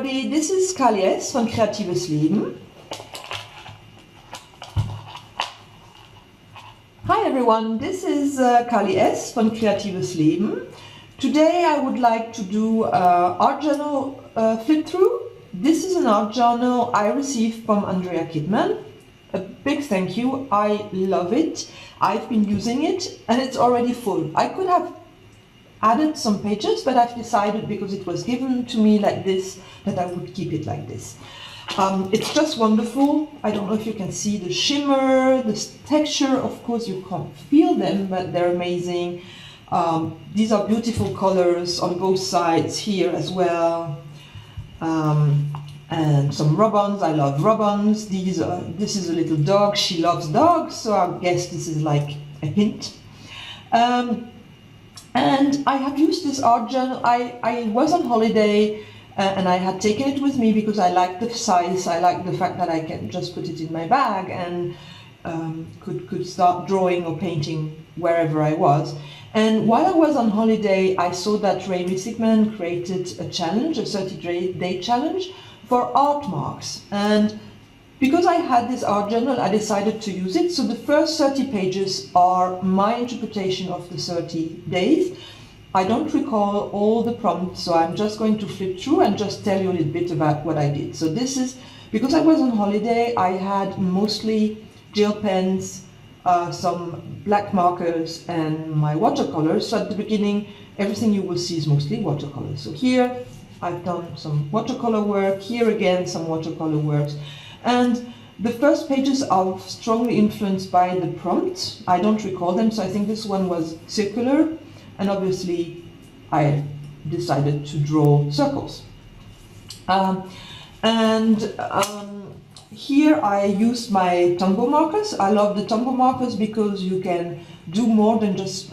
everybody, this is Kali S von Kreatives Leben. Hi everyone, this is Kali S von Kreatives Leben. Today I would like to do art journal flip through. This is an art journal I received from Andrea Kidman. A big thank you, I love it. I've been using it and it's already full. I could have added some pages, but I've decided, because it was given to me like this, that I would keep it like this. It's just wonderful. I don't know if you can see the shimmer, the texture. Of course you can't feel them, but they're amazing. These are beautiful colors on both sides here as well. And some rub-ons. I love rub-ons. This is a little dog. She loves dogs, so I guess this is like a hint. And I have used this art journal. I was on holiday and I had taken it with me because I like the size. I like the fact that I can just put it in my bag and could start drawing or painting wherever I was. And while I was on holiday, I saw that Ray Missigman created a challenge, a 30-day challenge for art marks. And because I had this art journal, I decided to use it. So the first 30 pages are my interpretation of the 30 days. I don't recall all the prompts, so I'm just going to flip through and just tell you a little bit about what I did. So this is, because I was on holiday, I had mostly gel pens, some black markers and my watercolors. So at the beginning, everything you will see is mostly watercolors. So here I've done some watercolor work, here again some watercolor works. And the first pages are strongly influenced by the prompts. I don't recall them, so I think this one was circular, and obviously I decided to draw circles. Here I used my Tombow markers. I love the Tombow markers because you can do more than just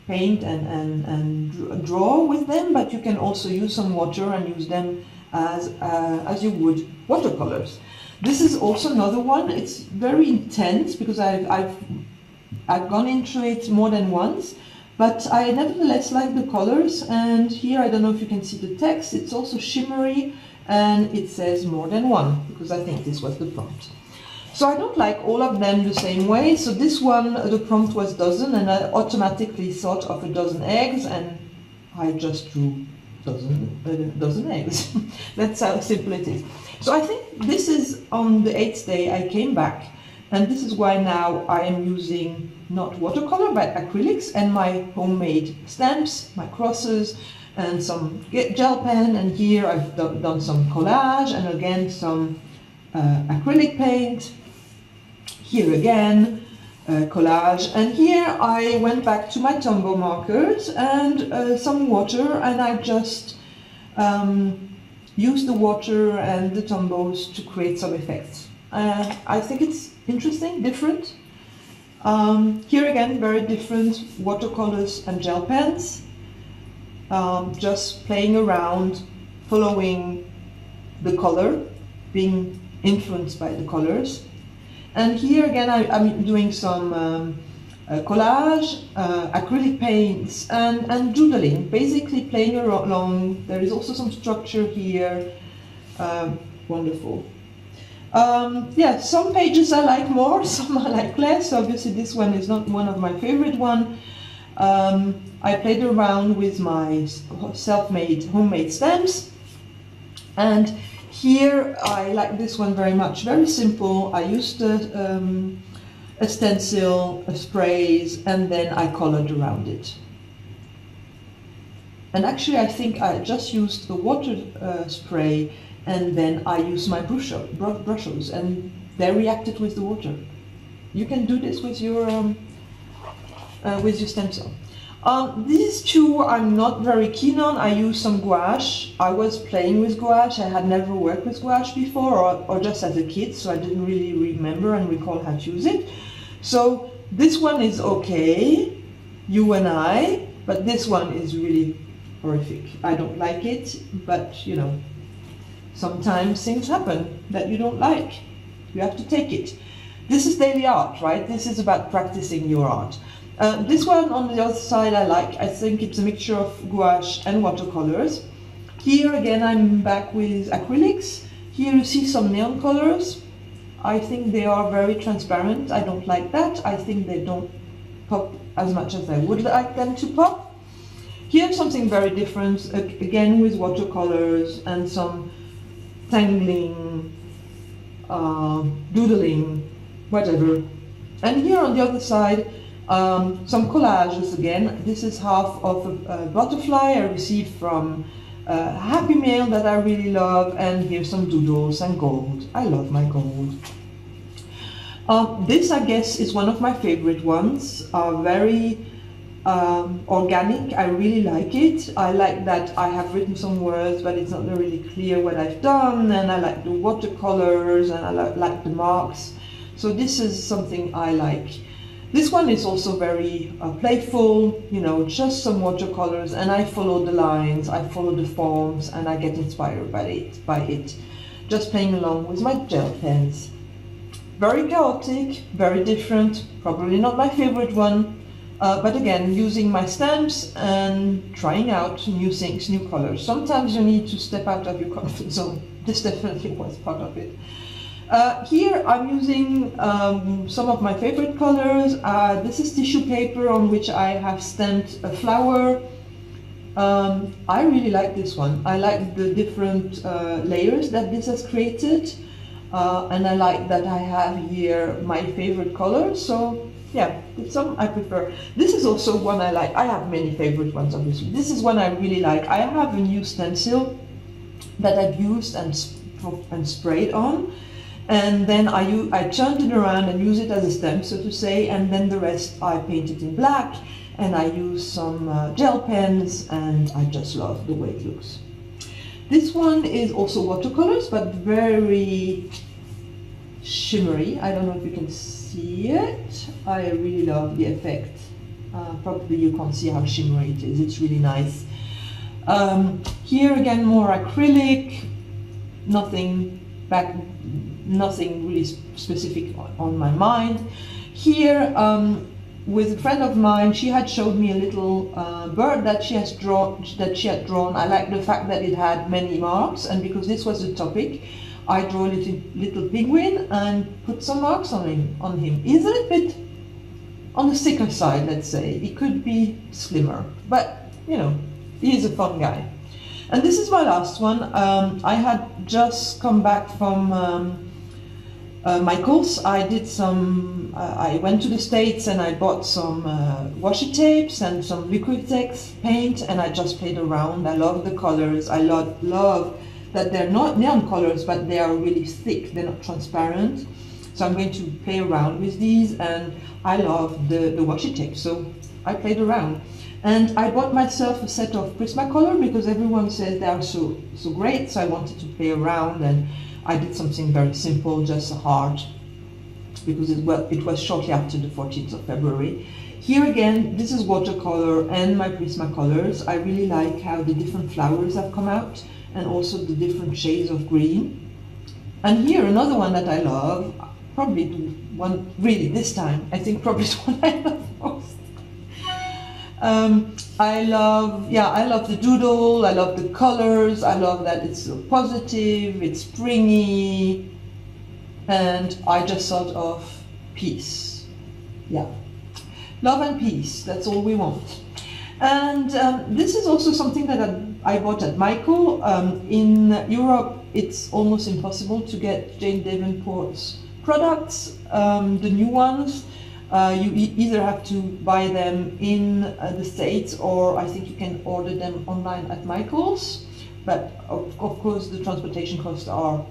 paint and draw with them, but you can also use some water and use them as you would watercolors. This is also another one. It's very intense because I've gone into it more than once, but I nevertheless like the colors. And here, I don't know if you can see the text, it's also shimmery and it says more than one, because I think this was the prompt. So I don't like all of them the same way. So this one, the prompt was dozen, and I automatically thought of a dozen eggs, and I just drew dozen eggs. That's how simple it is. So I think this is on the 8th day I came back, and this is why now I am using not watercolor but acrylics and my homemade stamps, my crosses, and some gel pen, and here I've done some collage and again some acrylic paint. Here again collage, and here I went back to my Tombow markers and some water, and I just used the water and the Tombows to create some effects. I think it's interesting, different. Here again, very different watercolors and gel pens. Just playing around, following the color, being influenced by the colors. And here again, I'm doing some collage, acrylic paints, and doodling, basically playing along. There is also some structure here. Wonderful. Yeah, some pages I like more, some I like less. Obviously, this one is not one of my favorite ones. I played around with my self-made homemade stamps, and here I like this one very much. Very simple. I used a stencil, sprays, and then I colored around it. And actually, I think I just used the water spray, and then I used my brushes, and they reacted with the water. You can do this with your stencil. These two I'm not very keen on. I use some gouache. I was playing with gouache. I had never worked with gouache before, or just as a kid, so I didn't really remember and recall how to use it. So this one is okay, you and I, but this one is really horrific. I don't like it, but you know, sometimes things happen that you don't like. You have to take it. This is daily art, right? This is about practicing your art. This one on the other side I like. I think it's a mixture of gouache and watercolors. Here again I'm back with acrylics. Here you see some neon colors. I think they are very transparent. I don't like that. I think they don't pop as much as I would like them to pop. Here's something very different, again with watercolors and some tangling, doodling, whatever. And here on the other side, some collages again. This is half of a butterfly I received from a Happy Mail that I really love, and here's some doodles and gold. I love my gold. This, I guess, is one of my favorite ones. Very organic. I really like it. I like that I have written some words, but it's not really clear what I've done, and I like the watercolors, and I like the marks. So this is something I like. This one is also very playful, you know, just some watercolors, and I follow the lines, I follow the forms, and I get inspired by it. Just playing along with my gel pens. Very chaotic, very different, probably not my favorite one, but again, using my stamps and trying out new things, new colors. Sometimes you need to step out of your comfort zone. This definitely was part of it. Here I'm using some of my favorite colors. This is tissue paper on which I have stamped a flower. I really like this one. I like the different layers that this has created, and I like that I have here my favorite colors. So yeah, some I prefer. This is also one I like. I have many favorite ones, obviously. This is one I really like. I have a new stencil that I've used and sprayed on. And then I turned it around and use it as a stamp, so to say, and then the rest I painted in black, and I use some gel pens, and I just love the way it looks. This one is also watercolors, but very shimmery. I don't know if you can see it. I really love the effect. Probably you can't see how shimmery it is. It's really nice. Here again, more acrylic, nothing really specific on my mind. Here, with a friend of mine, she had showed me a little bird that she had drawn. I like the fact that it had many marks, and because this was the topic, I drew a little penguin and put some marks on him. He's a little bit on the thicker side, let's say. He could be slimmer, but you know, he's a fun guy. And this is my last one. I had just come back from Michael's. I did some, I went to the States and I bought some washi tapes and some Liquitex paint, and I just played around. I love the colors. I love that they're not neon colors, but they are really thick. They're not transparent. So I'm going to play around with these, and I love the washi tape. So I played around. And I bought myself a set of Prismacolor because everyone says they are so great, so I wanted to play around, and I did something very simple, just a heart, because it was shortly after the 14th of February. Here again, this is watercolor and my Prismacolors. I really like how the different flowers have come out, and also the different shades of green. And here another one that I love, probably the one really this time, I think probably the one I love most. I love the doodle, I love the colors, I love that it's so positive, it's springy, and I just thought of peace. Yeah, love and peace, that's all we want. And this is also something that I bought at Michael. In Europe, it's almost impossible to get Jane Davenport's products, the new ones. You either have to buy them in the States, or I think you can order them online at Michael's. But of course the transportation costs are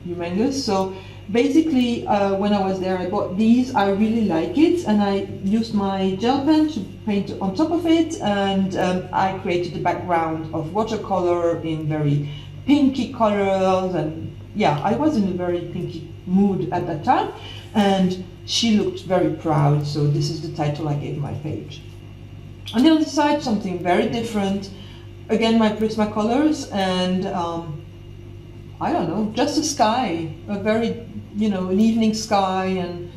humongous. So basically when I was there I bought these. I really like it, and I used my gel pen to paint on top of it, and I created a background of watercolor in very pinky colors, and yeah, I was in a very pinky mood at that time, and she looked very proud, so this is the title I gave my page. On the other side, something very different. Again, my Prismacolors, and I don't know, just a sky, a very, an evening sky, and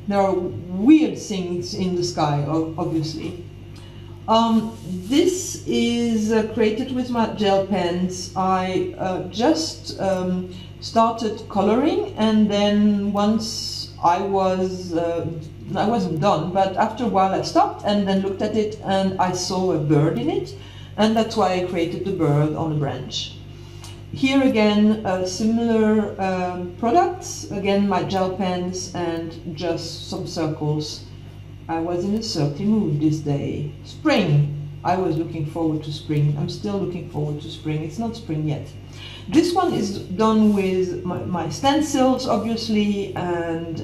there are weird things in the sky, obviously. This is created with my gel pens. I just started coloring, and then once I wasn't done, but after a while I stopped and then looked at it and I saw a bird in it, and that's why I created the bird on a branch. Here again, similar products, again my gel pens and just some circles. I was in a circly mood this day. Spring! I was looking forward to spring. I'm still looking forward to spring. It's not spring yet. This one is done with my stencils, obviously, and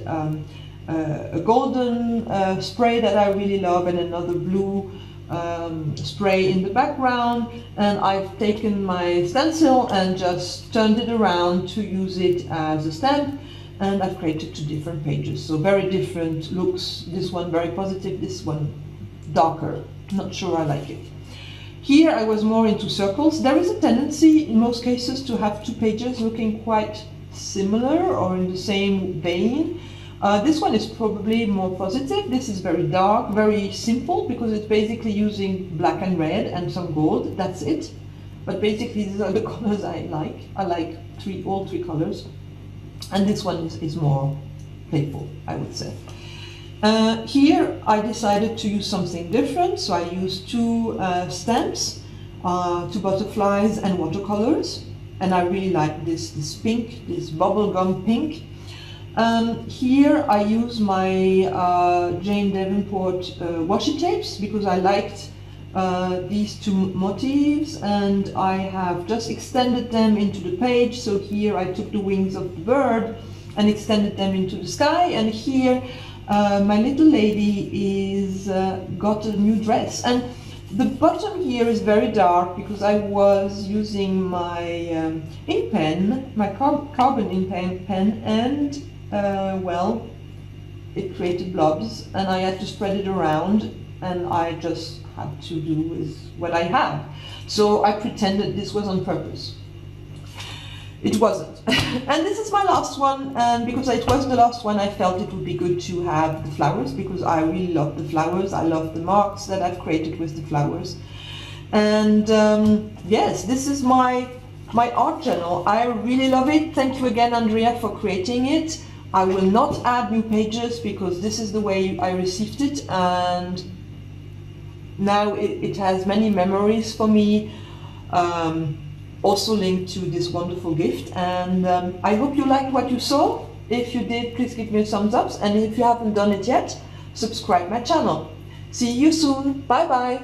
a golden spray that I really love, and another blue spray in the background. And I've taken my stencil and just turned it around to use it as a stamp. And I've created 2 different pages, so very different looks. This one very positive, this one darker. Not sure I like it. Here I was more into circles. There is a tendency in most cases to have 2 pages looking quite similar or in the same vein. This one is probably more positive. This is very dark, very simple, because it's basically using black and red and some gold. That's it. But basically these are the colors I like. I like all three colors. And this one is more playful, I would say. Here I decided to use something different, so I used 2 stamps, 2 butterflies and watercolors, and I really like this pink, this bubblegum pink. Here I use my Jane Davenport washi tapes because I liked these 2 motifs, and I have just extended them into the page. So here I took the wings of the bird and extended them into the sky, and here my little lady is got a new dress. And the bottom here is very dark because I was using my ink pen, my carbon ink pen, and well, it created blobs, and I had to spread it around, and I just had to do with what I had. So I pretended this was on purpose. It wasn't. And this is my last one, and because it was the last one, I felt it would be good to have the flowers, because I really love the flowers. I love the marks that I've created with the flowers. And yes, this is my art journal. I really love it. Thank you again, Andrea, for creating it. I will not add new pages because this is the way I received it, and now it has many memories for me, also linked to this wonderful gift. And I hope you liked what you saw. If you did, please give me a thumbs up, and if you haven't done it yet, subscribe my channel. See you soon. Bye bye.